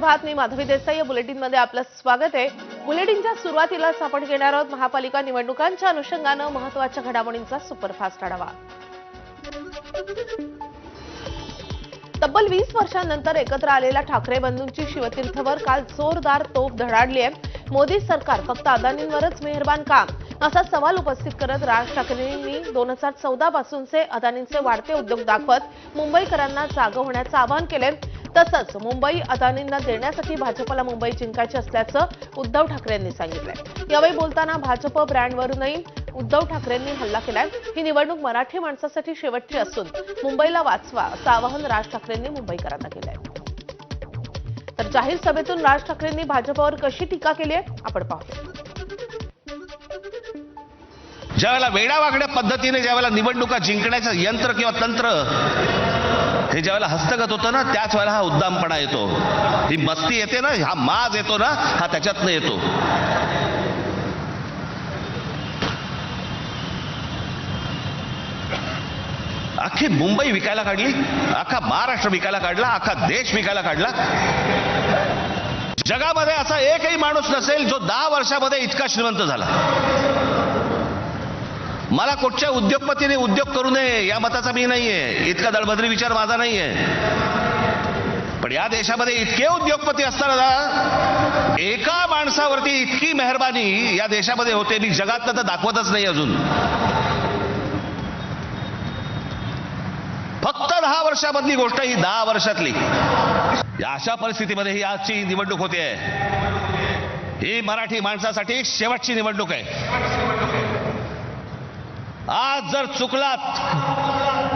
सुप्रभात. मी माधवी देसाई. या बुलेटिनमध्ये आपलं स्वागत आहे. बुलेटिनच्या सुरुवातीलाच आपण घेणार आहोत महापालिका निवडणुकांच्या अनुषंगानं महत्त्वाच्या घडामोडींचा सुपरफास्ट आढावा. तब्बल 20 वर्षांनंतर एकत्र आलेल्या ठाकरे बंधूंची शिवतीर्थवर काल जोरदार तोफ धडाडली आहे. मोदी सरकार फक्त अदानींवरच मेहरबान का, असा सवाल उपस्थित करत राज ठाकरेंनी 2014 पासूनचे अदानींचे वाढते उद्योग दाखवत मुंबईकरांना जागं होण्याचं आवाहन केले. तसंच मुंबई अदानींना देण्यासाठी भाजपला मुंबई जिंकायची असल्याचं उद्धव ठाकरेंनी सांगितलंय. यावेळी बोलताना भाजप ब्रँडवरूनही उद्धव ठाकरेंनी हल्ला केलाय. ही निवडणूक मराठी माणसासाठी शेवटची असून मुंबईला वाचवा असं आवाहन राज ठाकरेंनी मुंबईकरांना केलंय. तर जाहीर सभेतून राज ठाकरेंनी भाजपवर कशी टीका केली आहे आपण पाहूया. ज्यावेळेला वेडावाकड्या पद्धतीने ज्यावेळेला निवडणुका जिंकण्याचं यंत्र किंवा तंत्र हे ज्यावेळेला हस्तगत होतं ना, त्याच वेळेला हा उद्दामपणा येतो, ही मस्ती येते ना, हा माज येतो ना, हा त्याच्यातनं येतो. अख्खी मुंबई विकायला काढली, अख्खा महाराष्ट्र विकायला काढला, अख्खा देश विकायला काढला. जगामध्ये असा एकही माणूस नसेल जो 10 वर्षामध्ये इतका श्रीमंत झाला. मला कुठच्या उद्योगपतीने उद्योग करू नये या मताचा मी नाहीये, इतका दळभद्री विचार माझा नाहीये. पण या देशामध्ये इतके उद्योगपती असताना एका माणसावरती इतकी मेहरबानी या देशामध्ये होते, मी जगात तर दाखवतच नाही अजून. फक्त 10 वर्षामधली गोष्ट, ही 10 वर्षातली. या अशा परिस्थितीमध्ये ही आजची निवडणूक होते. ही मराठी माणसासाठी शेवटची निवडणूक आहे. आज जर चुकलात,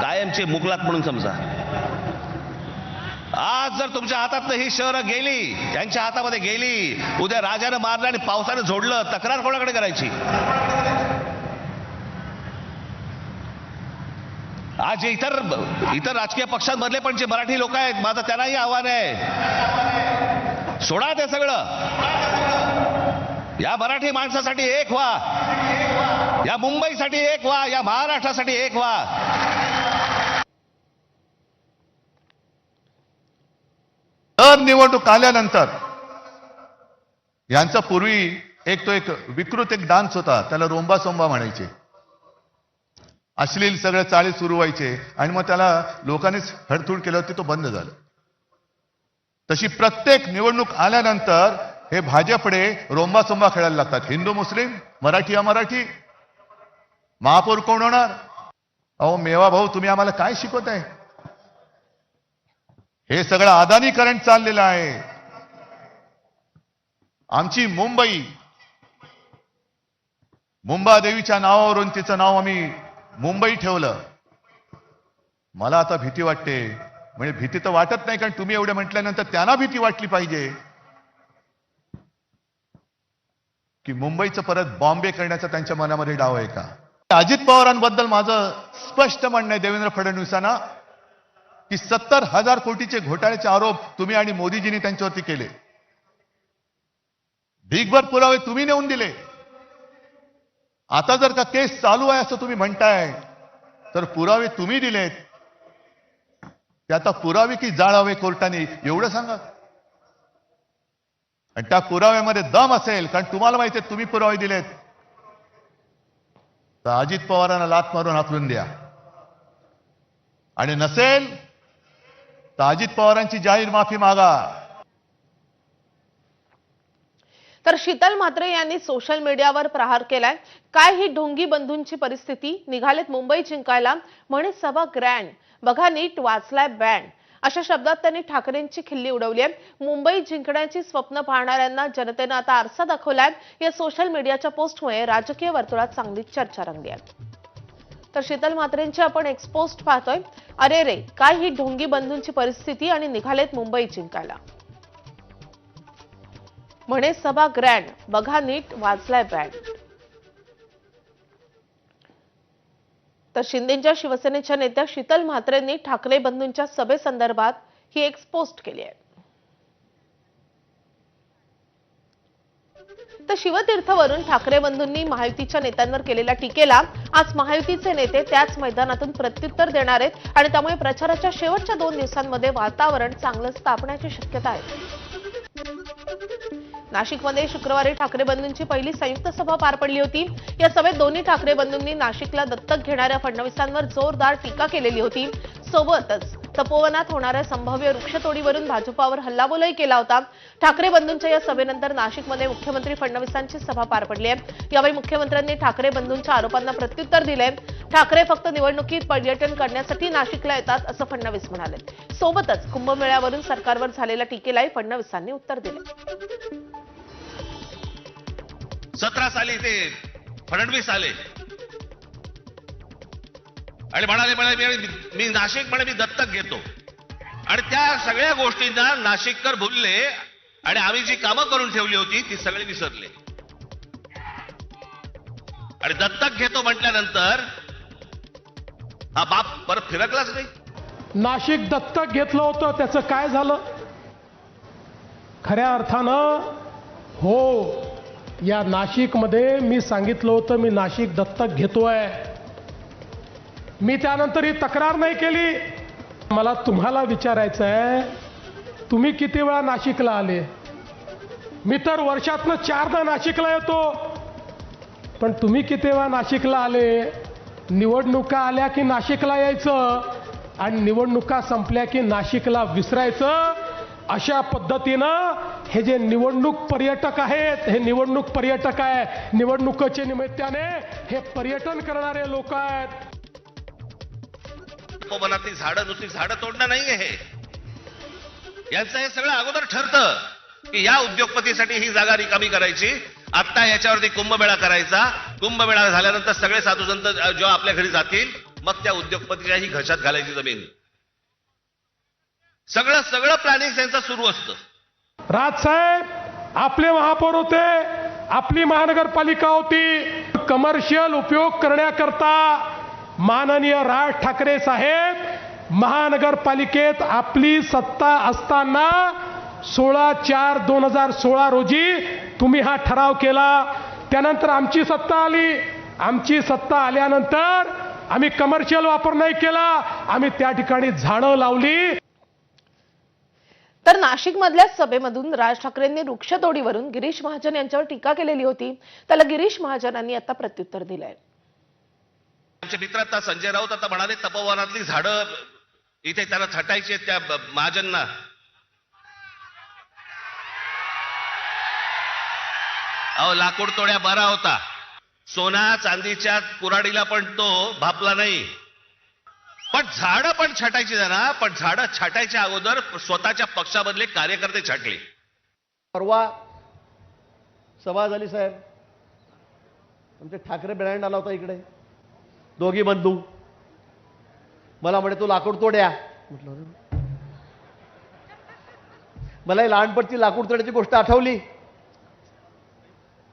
कायमचे मुकलात म्हणून समजा. आज जर तुमच्या हातातनं ही शहरं गेली, त्यांच्या हातामध्ये गेली, उद्या राजानं मारलं आणि पावसानं झोडलं, तक्रार कोणाकडे करायची? आज इतर राजकीय पक्षांमधले पण जे मराठी लोक आहेत, माझं त्यांनाही आव्हान आहे, सोडा ते सगळं. या मराठी माणसासाठी एक व्हा, या मुंबईसाठी एक व्हा, या महाराष्ट्रासाठी एक व्हा. दर निवडणूक आल्यानंतर यांचा पूर्वी एक विकृत डान्स होता, त्याला रोंबा सोंबा म्हणायचे. अश्लील सगळं चाळी सुरू व्हायचे आणि मग त्याला लोकांनीच हडतूड केलं होती, तो बंद झालं. तशी प्रत्येक निवडणूक आल्यानंतर हे भाजपडे रोंबा सोंबा खेळायला लागतात. हिंदू मुस्लिम, मराठी अमराठी, महापौर कोण होणार? अहो मेवा भाऊ, तुम्ही आम्हाला काय शिकवताय? हे सगळं अदानीकरण चाललेलं आहे. आमची मुंबादेवीच्या नावावरून तिचं नाव आम्ही मुंबई ठेवलं. मला आता भीती वाटते. म्हणजे भीती तर वाटत नाही, कारण तुम्ही एवढं म्हटल्यानंतर त्यांना भीती वाटली पाहिजे की मुंबईचं परत बॉम्बे करण्याचा त्यांच्या मनामध्ये डाव आहे का? अजित पवारांबद्दल माझं स्पष्ट म्हणणं आहे देवेंद्र फडणवीसांना की 70,000 कोटीचे घोटाळ्याचे आरोप तुम्ही आणि मोदीजींनी त्यांच्यावरती केले. ढीगभर पुरावे तुम्ही नेऊन दिले. आता जर का केस चालू आहे असं तुम्ही म्हणताय, तर पुरावे तुम्ही दिलेत, ते आता पुरावे की जाळावे कोर्टाने, एवढं सांगा. आणि त्या पुराव्यामध्ये दम असेल, कारण तुम्हाला माहिती आहे तुम्ही पुरावे दिलेत, तर अजित पवारांना लाथ मारून हाकलून द्या. आणि नसेल तर अजित पवारांची जाहीर माफी मागा. तर शीतल म्हात्रे यांनी सोशल मीडियावर प्रहार केलाय. काय ही ढोंगी बंधूंची परिस्थिती, निघालेत मुंबई जिंकायला, म्हणे सभा ग्रँड, बघा नीट वाचलाय बँड, अशा शब्दात त्यांनी ठाकरेंची खिल्ली उडवली आहे. मुंबई जिंकण्याची स्वप्न पाहणाऱ्यांना जनतेनं आता आरसा दाखवलाय. या सोशल मीडियाच्या पोस्टमुळे राजकीय वर्तुळात चांगली चर्चा रंगली आहे. तर शीतल म्हात्रेंची आपण एक्सपोस्ट पाहतोय. अरे रे, काय ही ढोंगी बंधूंची परिस्थिती आणि निघालेत मुंबई जिंकायला, म्हणे सभा ग्रँड, बघा नीट वाजलाय बँड. तर शिंदेच्या शिवसेनेच्या नेत्या शीतल म्हात्रेंनी ठाकरे बंधूंच्या सभेसंदर्भात ही एक पोस्ट केली आहे. तर शिवतीर्थवरून ठाकरे बंधूंनी महायुतीच्या नेत्यांवर केलेल्या टीकेला आज महायुतीचे नेते त्याच मैदानातून प्रत्युत्तर देणार आहेत आणि त्यामुळे प्रचाराच्या शेवटच्या 2 दिवसांमध्ये वातावरण चांगलं तापण्याची शक्यता आहे. नाशिकमध्ये शुक्रवारी ठाकरे बंधूंची पहिली संयुक्त सभा पार पडली होती. या सभेत दोन्ही ठाकरे बंधूंनी नाशिकला दत्तक घेणाऱ्या फडणवीसांवर जोरदार टीका केलेली होती. सोबतच तपोवनात होणाऱ्या संभाव्य वृक्षतोडीवरून भाजपावर हल्लाबोलही केला होता. ठाकरे बंधूंच्या या सभेनंतर नाशिकमध्ये मुख्यमंत्री फडणवीसांची सभा पार पडली आहे. यावेळी मुख्यमंत्र्यांनी ठाकरे बंधूंच्या आरोपांना प्रत्युत्तर दिले. ठाकरे फक्त निवडणुकीत पर्यटन करण्यासाठी नाशिकला येतात असं फडणवीस म्हणाले. सोबतच कुंभमेळ्यावरून सरकारवर झालेल्या टीकेलाही फडणवीसांनी उत्तर दिले. 17 साली ते फडणवीस आले आणि म्हणाले मी नाशिक मी दत्तक घेतो आणि त्या सगळ्या गोष्टींना नाशिककर भुलले आणि आम्ही जी कामं करून ठेवली होती ती सगळी विसरले आणि दत्तक घेतो म्हटल्यानंतर हा बाप परत फिरकलाच नाही. नाशिक दत्तक घेतलं होतं त्याचं काय झालं? खऱ्या अर्थानं हो, या नाशिकमध्ये मी सांगितलं होतं मी नाशिक दत्तक घेतोय. मी त्यानंतर ही तक्रार नाही केली. मला तुम्हाला विचारायचं आहे, तुम्ही किती वेळा नाशिकला आले? मी तर वर्षातनं 4दा नाशिकला येतो. पण तुम्ही किती वेळा नाशिकला आले? निवडणुका आल्या की नाशिकला यायचं आणि निवडणुका संपल्या की नाशिकला विसरायचं. अशा पद्धतीनं हे जे निवडणूक पर्यटक आहेत, हे निवडणूक पर्यटक आहे, निवडणुकीच्या निमित्ताने हे पर्यटन करणारे लोक आहेत. तपोवनातली झाडं नुसती झाडं तोडणं नाहीये हे. यांचं हे सगळं अगोदर ठरतं की या उद्योगपतीसाठी ही जागा रिकामी करायची, आता याच्यावरती कुंभमेळा करायचा. कुंभमेळा झाल्यानंतर सगळे साधू संत जेव्हा आपल्या घरी जातील मग त्या उद्योगपतीच्याही घशात घालायची जमीन. सगळं प्लॅनिंग त्यांचं सुरू असतं. राजसाहेब आपले महापौर होते, आपली महानगरपालिका होती. कमर्शियल उपयोग करण्याकरता माननीय राज ठाकरे साहेब महानगरपालिकेत आपली सत्ता असताना 16/4/2016 रोजी तुम्ही हा ठराव केला. त्यानंतर आमची सत्ता आली. आमची सत्ता आल्यानंतर आम्ही कमर्शियल वापर नाही केला, आम्ही त्या ठिकाणी झाडं लावली. तर नाशिकमधल्या सभेमधून राज ठाकरेंनी वृक्षतोडीवरून गिरीश महाजन यांच्यावर टीका केलेली होती. त्याला गिरीश महाजनांनी आता प्रत्युत्तर दिलंय. आमचे मित्र आता संजय राऊत आता म्हणाले तपोवनातली झाडं इथे त्याला छटायची त्या महाजनना. अहो लाकूड तोड्या बरा होता. सोना चांदीच्या कुऱ्हाडीला पण तो भापला नाही. पण झाडं पण छाटायची जरा, पण झाडं छाटायच्या अगोदर स्वतःच्या पक्षामधले कार्यकर्ते छाटले. परवा सभा झाली साहेब, आमचे ठाकरे ब्रँड आला होता इकडे, दोघी बंधू. मला म्हणे तू लाकूड तोड्या. म्हटलं मला लहानपणची लाकूड तोड्याची गोष्ट आठवली.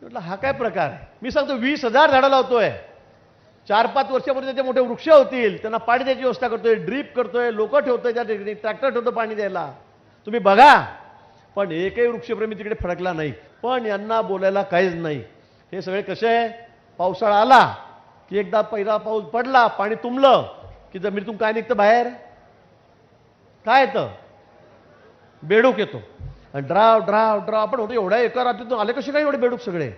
म्हटलं हा काय प्रकार आहे? मी सांगतो 20,000 झाडं लावतोय. 4-5 वर्षापूर्वी त्याचे मोठे वृक्ष होतील, त्यांना पाणी द्यायची व्यवस्था करतोय, ड्रीप करतोय, लोक ठेवतोय, त्या ठिकाणी ट्रॅक्टर ठेवतो पाणी द्यायला. तुम्ही बघा. पण एकही वृक्षप्रेमी तिकडे फडकला नाही. पण यांना बोलायला काहीच नाही. हे सगळे कसे आहे, पावसाळा आला की एकदा पहिला पाऊस पडला, पाणी तुंबलं की जमिनीतून काय निघतं बाहेर? काय येतं? बेडूक येतो. आणि ड्राव ड्राव ड्राव आपण होतो. एवढ्या एका रात्रीतून आले कसे काय एवढे बेडूक सगळे?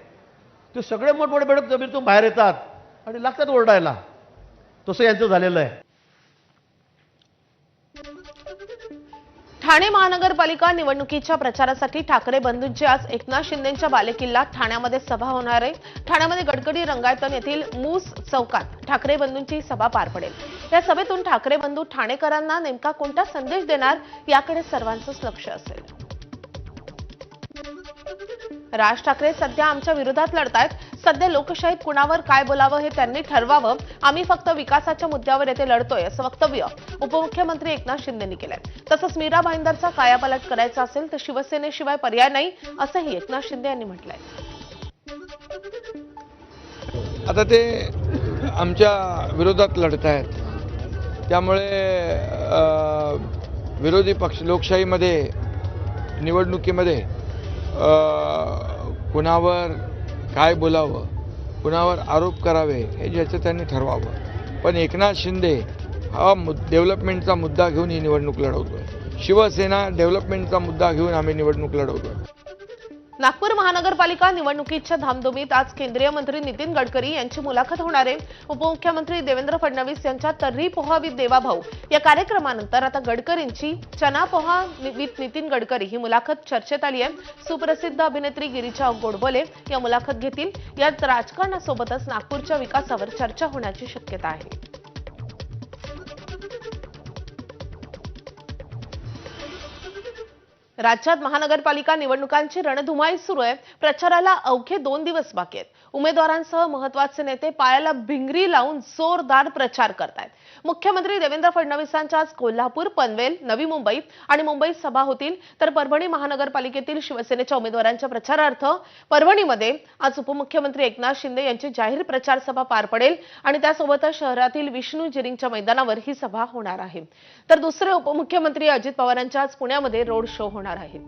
ते सगळे मोठमोठे बेडूक जमिनीतून बाहेर येतात आणि लागतात ओरडायला. तसं यांचं झालेलं आहे. ठाणे महानगरपालिका निवडणुकीच्या प्रचारासाठी ठाकरे बंधूंची आज एकनाथ शिंदेंच्या बालेकिल्ला ठाण्यामध्ये सभा होणार आहे. ठाण्यामध्ये गडकरी रंगायतन येथील मूस चौकात ठाकरे बंधूंची सभा पार पडेल. या सभेतून ठाकरे बंधू ठाणेकरांना नेमका कोणता संदेश देणार याकडे सर्वांचंच लक्ष असेल. राज ठाकरे सध्या आमच्या विरोधात लढतायत. सध्या लोकशाहीत कुणावर काय बोलावं हे त्यांनी ठरवावं. आम्ही फक्त विकासाच्या मुद्द्यावर येथे लढतोय असं वक्तव्य उपमुख्यमंत्री एकनाथ शिंदेंनी केलंय. तसंच मीरा भाईंदरचा कायापालट करायचा असेल तर शिवसेनेशिवाय पर्याय नाही असंही एकनाथ शिंदे यांनी म्हटलंय. आता ते आमच्या विरोधात लढत आहेत, त्यामुळे विरोधी पक्ष लोकशाहीमध्ये निवडणुकीमध्ये कुणावर काय बोलावं, कुणावर आरोप करावे हे ज्याचं त्यांनी ठरवावं. पण एकनाथ शिंदे हा डेव्हलपमेंटचा मुद्दा घेऊन ही निवडणूक लढवतोय. शिवसेना डेव्हलपमेंटचा मुद्दा घेऊन आम्ही निवडणूक लढवतोय. नागपूर महानगरपालिका निवडणुकीच्या धामधुमीत आज केंद्रीय मंत्री नितीन गडकरी यांची मुलाखत होणार आहे. उपमुख्यमंत्री देवेंद्र फडणवीस यांच्या तर्री पोहा विथ देवाभाऊ या कार्यक्रमानंतर आता गडकरींची चना पोहा विथ नितीन गडकरी ही मुलाखत चर्चेत आली आहे. सुप्रसिद्ध अभिनेत्री गिरीजा गोडबोले या मुलाखत घेतील. यात राजकारणासोबतच नागपूरच्या विकासावर चर्चा होण्याची शक्यता आहे. राज्यात महानगरपालिका निवडणुकांची रणधुमाळी सुरू आहे. प्रचाराला अवघे 2 दिवस बाकी आहेत. उमेदवारांसह महत्त्वाचे नेते पायाला भिंगरी लावून जोरदार प्रचार करतायत. मुख्यमंत्री देवेंद्र फडणवीसांच्या आज कोल्हापूर, पनवेल, नवी मुंबई आणि मुंबईत सभा होतील. तर परभणी महानगरपालिकेतील शिवसेनेच्या उमेदवारांच्या प्रचारार्थ परभणीमध्ये आज उपमुख्यमंत्री एकनाथ शिंदे यांची जाहीर प्रचार सभा पार पडेल आणि त्यासोबतच शहरातील विष्णू जिरिंगच्या मैदानावर ही सभा होणार आहे. तर दुसरे उपमुख्यमंत्री अजित पवारांच्या आज पुण्यामध्ये रोड शो होणार आहे.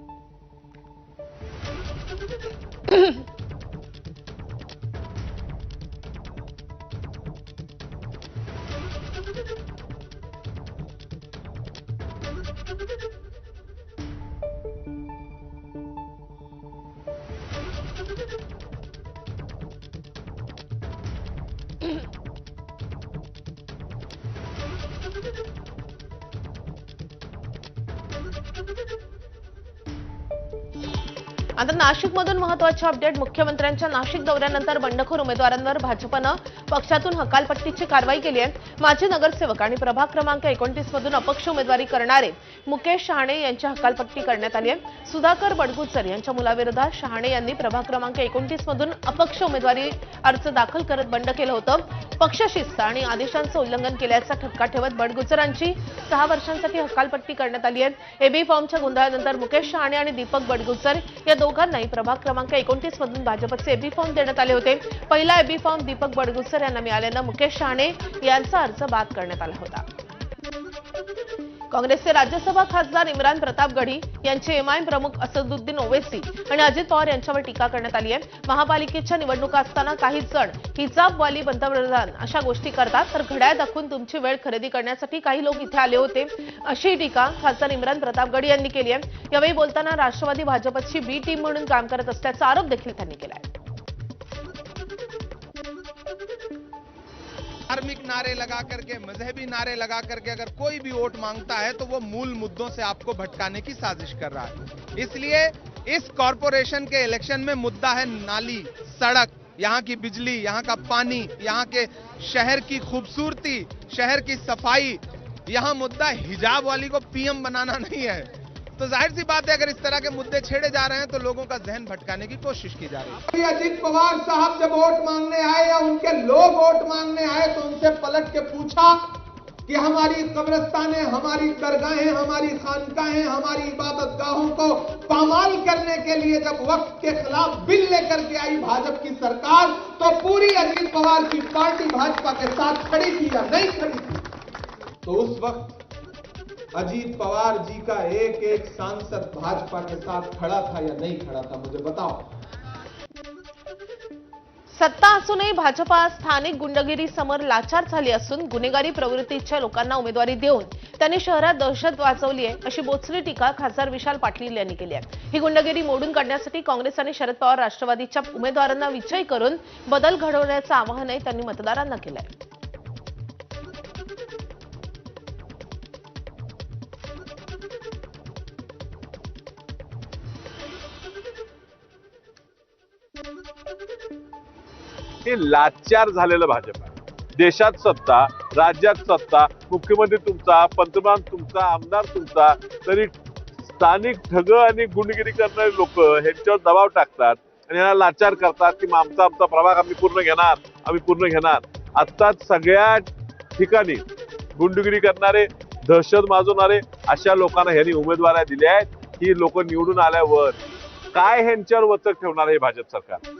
आता नाशिकमधून महत्त्वाचे अपडेट. मुख्यमंत्र्यांच्या नाशिक दौऱ्यानंतर बंडखोर उमेदवारांवर भाजपनं पक्षातून हकालपट्टीची कारवाई केली आहे. माजी नगरसेवक आणि प्रभाग क्रमांक 29 मधून अपक्ष उमेदवारी करणारे मुकेश शहाणे यांची हकालपट्टी करण्यात आली आहे. सुधाकर बडगुचर यांच्या मुलाविरोधात शहाणे यांनी प्रभाग क्रमांक 29 मधून अपक्ष उमेदवारी अर्ज दाखल करत बंड केलं होतं. पक्षशिस्त आणि आदेशांचं उल्लंघन केल्याचा ठपका ठेवत बडगुचरांची 6 वर्षांसाठी हकालपट्टी करण्यात आली आहे. एबी फॉर्मच्या गोंधळानंतर मुकेश शहाणे आणि दीपक बडगुचर या दोघांनाही प्रभाग क्रमांक 29 मधून भाजपचे एबी फॉर्म देण्यात आले होते. पहिला एबी फॉर्म दीपक बडगुचर यांना मिळाल्यानं मुकेश शहाणे यांचा अर्ज बाद करण्यात आला होता. काँग्रेसचे राज्यसभा खासदार इम्रान प्रताप गढी यांचे एमआयएम प्रमुख असदुद्दीन ओवैसी आणि अजित पवार यांच्यावर टीका करण्यात आली आहे. महापालिकेच्या निवडणुका असताना काही जण हिजाबवाली पंतप्रधान अशा गोष्टी करतात तर घड्याळ दाखवून तुमची वेळ खरेदी करण्यासाठी काही लोक इथे आले होते, अशी टीका खासदार इम्रान प्रताप गढी यांनी केली आहे. यावेळी बोलताना राष्ट्रवादी भाजपची बी टीम म्हणून काम करत असल्याचा आरोप देखील त्यांनी केला आहे. धार्मिक नारे लगा करके, मजहबी नारे लगा करके अगर कोई भी वोट मांगता है तो वो मूल मुद्दों से आपको भटकाने की साजिश कर रहा है. इसलिए इस कॉरपोरेशन के इलेक्शन में मुद्दा है नाली, सड़क, यहाँ की बिजली, यहाँ का पानी, यहाँ के शहर की खूबसूरती, शहर की सफाई. यहाँ मुद्दा हिजाब वाली को पीएम बनाना नहीं है. तो जाहिर सी बात है अगर इस तरह के मुद्दे छेड़े जा रहे हैं तो लोगों का जहन भटकाने की कोशिश की जा रही है. अजित पवार साहब जब वोट मांगने आए या उनके लोग वोट मांगने आए तो उनसे पलट के पूछा कि हमारी कब्रिस्तानें, हमारी दरगाहें, हमारी खानकाहें, हमारी इबादतगाहों को पामाल करने के लिए जब वक्फ के खिलाफ बिल लेकर के आई भाजपा की सरकार तो पूरी अजित पवार की पार्टी भाजपा के साथ खड़ी थी या नहीं खड़ी थी? तो उस वक्त अजीत पवार जी का एक एक सांसद भाजपा के साथ खड़ा था या नहीं खड़ा था, मुझे बताओ. सत्ता असूनही भाजपा स्थानिक गुंडगिरी समोर लाचार झाली असून गुन्हेगारी प्रवृत्तीच्या लोकांना उमेदवारी देऊन त्यांनी शहरात दहशत वाचवली आहे, अशी बोचरी टीका खासदार विशाल पाटील यांनी केली आहे. ही गुंडगिरी मोडून काढण्यासाठी काँग्रेस आणि शरद पवार राष्ट्रवादीच्या उमेदवारांना विजयी करून बदल घडवण्याचं आवाहनही त्यांनी मतदारांना केलं आहे. हे लाचार झालेलं भाजप आहे. देशात सत्ता, राज्यात सत्ता, मुख्यमंत्री तुमचा, पंतप्रधान तुमचा, आमदार तुमचा, तरी स्थानिक ठग आणि गुंडगिरी करणारे लोक ह्यांच्यावर दबाव टाकतात आणि यांना लाचार करतात की आमचा प्रभाग आम्ही पूर्ण घेणार. आता सगळ्या ठिकाणी गुंडगिरी करणारे, दहशत माजवणारे अशा लोकांना ह्यांनी उमेदवाऱ्या दिल्या आहेत. ही लोक निवडून आल्यावर काय ह्यांच्यावर वचक ठेवणार हे भाजप सरकार?